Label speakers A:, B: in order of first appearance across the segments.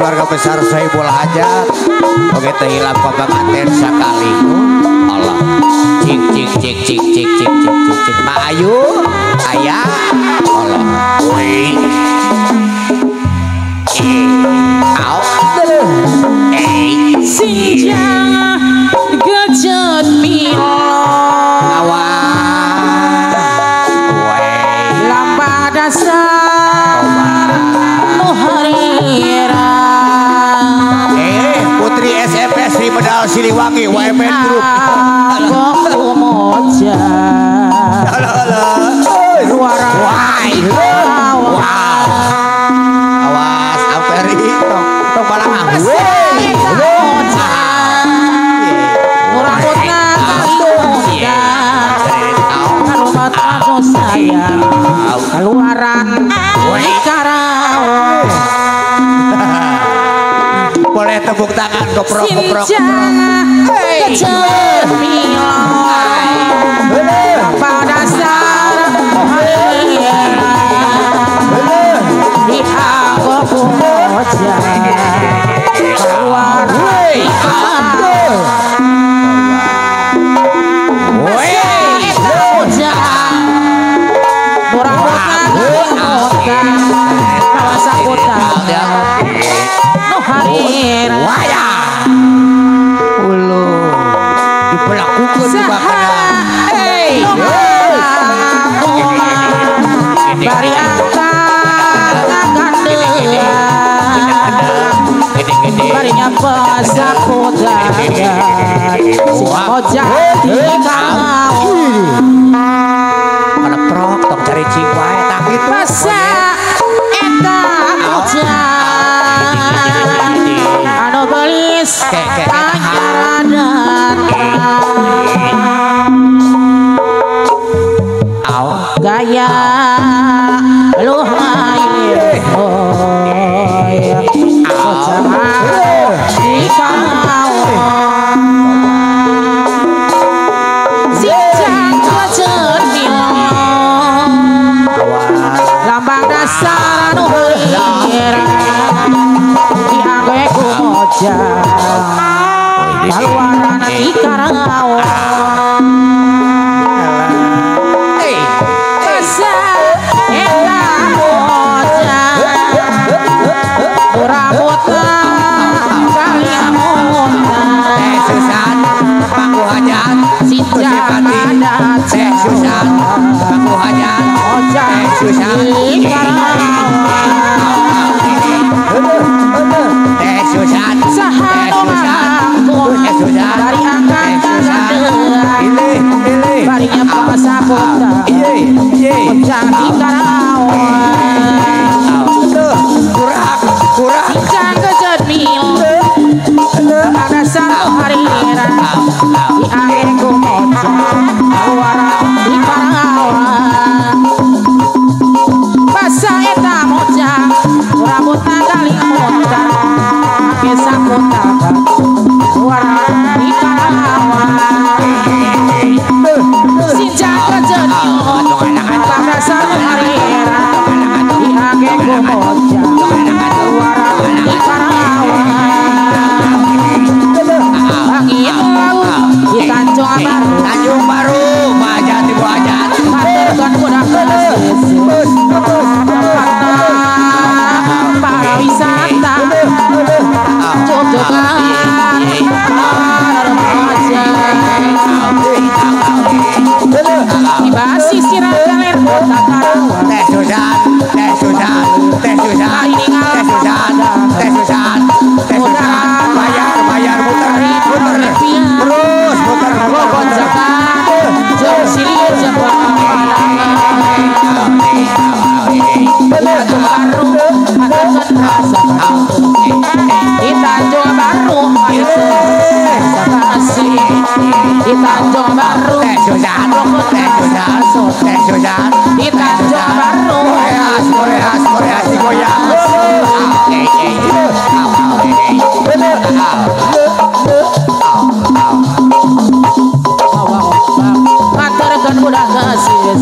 A: keluarga besar Sohibul Hajat oke teh hilang pabakaten sakali Allah cik cik cik cik cik cik cik cik cik Ma Ayu ayah Allah wih
B: si jangan gejat milo
A: awan
B: lamba dasar muharira
A: Putri SMS di Medal Siliwangi YMN Group
B: aku moja suara
A: awas Amperi tong balang
B: sayang keluaran karau
A: boleh tepuk tangan goprok goprok
B: kecil milo pada saat di aku moja keluar
A: kalau prok tong cari jiwa tak gitu
B: masa eta hujan anu gelis panjaradan gaya luhai lambang dasar nu heulira di angge ku moja kaluaran di karau masa eta moja rambutna kaliamun
A: Susan Pangku Hajat
B: sinjang adat
A: Susan Pangku Hajat Susan Susan
B: dari angkatan barinya pasapota jadi karawang
A: kurang
B: sinjang kejut mil pada satu hari di akhir kumoja keluar di karawang basa eta moja rambutna kali moja pakai sapota keluar di karawang sinjang kejut mil pada satu hari di akhir kumoja keluar di karawang angin laut di Tanjung Baru
A: Hajat Ibu Hajat
B: maturkan budak para wisata jojokan di basisiran kaler kota Karawang
A: Teh Susan bayar muter terus muter
B: jauh silir jauh di Tanjung Baru di Tanjung Baru
A: Teh Susan
B: di Tanjung Baru
A: Koreas digoyang
B: maturkan budak kasih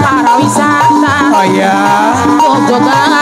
B: para wisata
A: oh ya
B: jojogan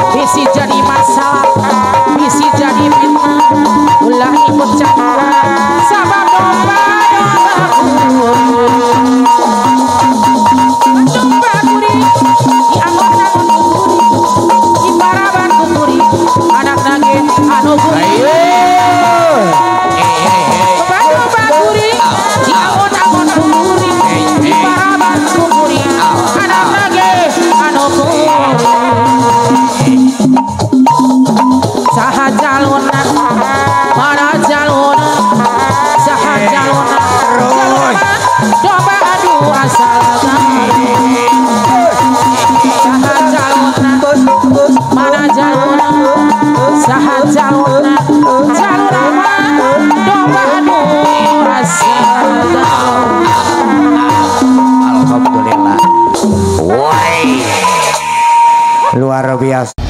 B: Bisi jadi masalah, bisi jadi fitnah, ulah ikut campur sama domba kuri, di angon-angon kuri, di paraban kuri, anak nage anu kuri. Domba kuri, di angon-angon kuri, di paraban kuri, anak nage anu kuri. Saha jaluna, mana jaluna, saha jaluna, domba adu asal gambari. Saha jaluna, mana jaluna, saha jaluna, jaluna domba adu asal gambari.
A: Alhamdulillah. Woi, luar biasa.